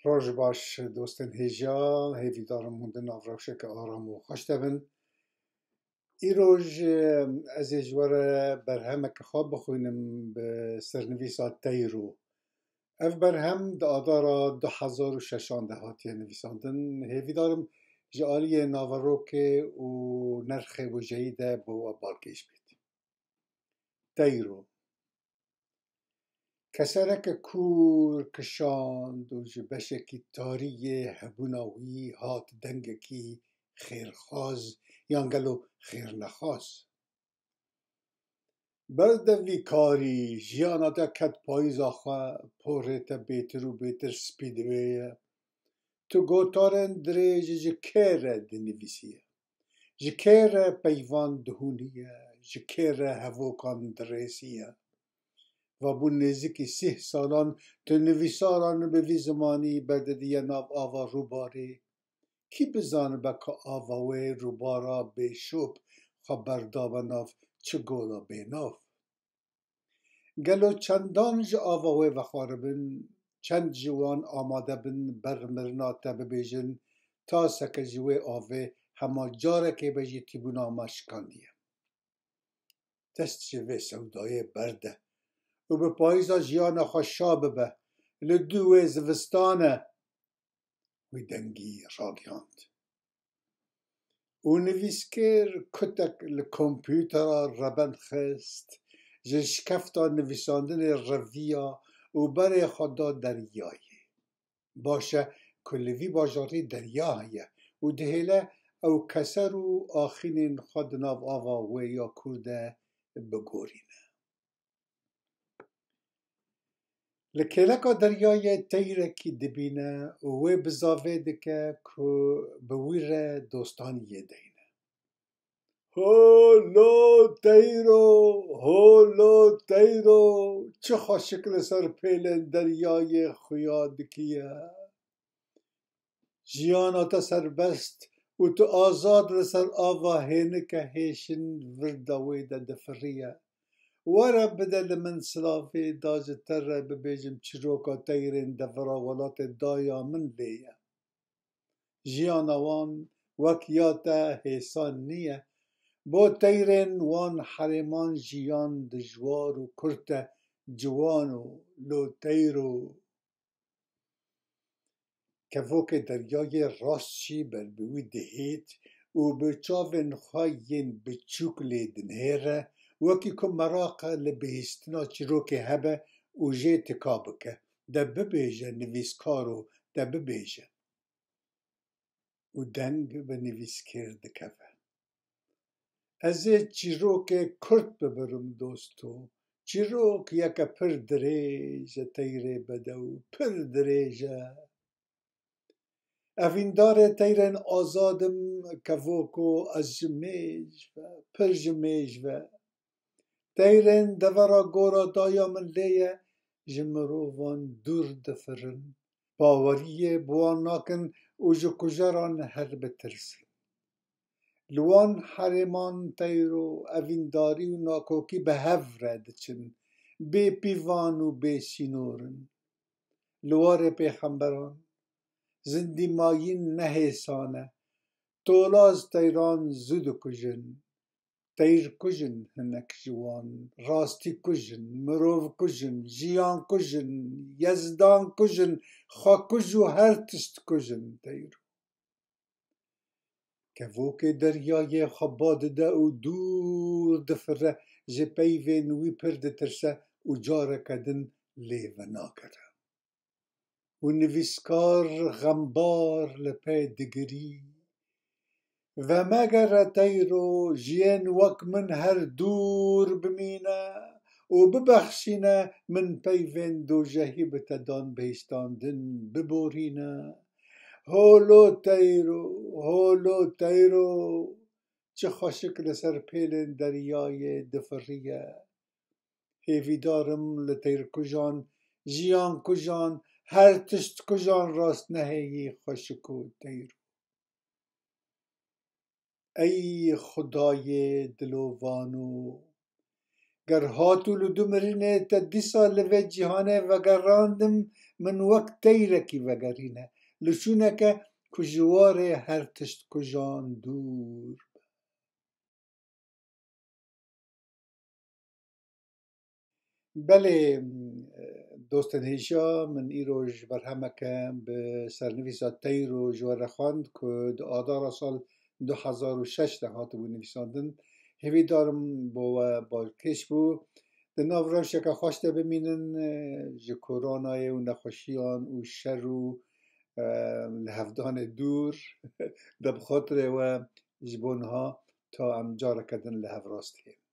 روز باش دوستان هجا هیوی دارم موندن آفراکشه که آرام و خوش دبن ای روز از اجوار برهمه که خواب بخوینم به سرنویسا تیرو اف برهم دا آدارا 2006 هاتی نویساندن هیوی دارم جالی ناوروکه و نرخ و جیده با بالکیش بید تیرو کسرک کور کشاند و جبشکی تاری هبوناوی هات دنگکی خیرخواز یانگلو خیر نخواز بردوی کاری جیانا دا کد پایز آخوا پورتا بیتر و بیتر سپیدویه تو گوتارن دریج جکره دنویسیه جکره پیوان دهونیه جکره هوکان دریسیه و بو نزدیکی 30 سالان تو نویساران به وی زمانی بددیه ناو آوا روباری کی بزانه بکا آواوه روبارا به شوب خبر داو ناو چه گولا به ناو گلو چندان جا آواوه و خاربن چند جوان آماده بن برمرناته ببیجن تا سکه جوه آوه هما جاره که بجی تیبونا مشکاندیه دست جوه سودای برده و به پاییزا جیانا خوشا ببه لدوه زوستانه وی دنگی راگیاند و نویسکر کتک لکمپیوترا ربن خست جشکفتا نویساندن رویا و بر خدا دریایی باشه کلوی باجاری دریایه و دهیله او کسر و آخینین خود ناو آوا یا کرده بگورینه لکلکا دریای تیرکی دبینه و بزاوه دکه که بویر دوستانیه دینه هولو تیرو چه خوشکل سر پیلن دریای خویا دکیه جیانا تا سربست و تو آزاد لسر آواهینه که هیشن وردوی ده دفریه وره بدل من سلافی داج تره ببیجم چروکا تیرین دفرا ولات دایا من لیه جیانوان وکیاتا حیسان نیه با تیرین وان حریمان جیان دجوار و کرته جوانو لو تیرو که وک دریای راستشی بر بوی دهید و بچاون خواهین بچوک لیدن هیره وکی که مراقه لبهستنا چروک هبه و جه تکابکه ده ببیجه نویسکارو ده ببیجه و دنگ به نویسکر دکوه از چروک کرد ببرم دوستو چروک یکا پر دریجه تیره بده و پر دریجه اویندار تیرن آزادم که وکو از جمیج و پر جمیج و تیرن دورا گورا دایا من لیه جمرووان دور دفرن باوریه بوان ناکن و جو کجران هر بترسن لوان حریمان تیرو اوینداری و ناکوکی به هفره دچن بی پیوان و بی سینورن لوار پیغمبران زندی ماین نهیسانه تولاز تیران زود کجن تیر کجن هنک جوان راستی کجن مروف کجن جیان کجن یزدان کجن خوا کجو هر تشت کجن تیرو که ووک دریای خباد ده و دور دفره جه پیوین وی پرد ترسه و جاره کدن لیوه ناکره و نویسکار غمبار لپی دگری و مگر تیرو جین وک من هر دور بمینه و ببخشینه من پیوین دو جهی بتدان بهستاندن ببورینه هولو تیرو چه خوشک لسر پیلن دریای دفریه هیوی دارم لتیر کجان جیان کجان هر تشت کجان راست نهیی خوشکو تیرو ای خدای دلوانو گر هاتو لدومرینه تا 10 سال لوه جهانه وگر راندم من وقت تیرکی وگرینه لچونه که کجواره هر تشت کجان دور. بله دوستان هیشا من ایروش بر همه که به سرنویسا تیرو جواره خواند که دو آدار سال 2006 ده هاتو بو نویساندن هیوی دارم با کش بو ده ناورانش که خواسته بمینن جه کورونای و نخوشیان و شر و لحفدان دور ده بخاطر و جبونها تا ام جاره کدن لحف راست هیم.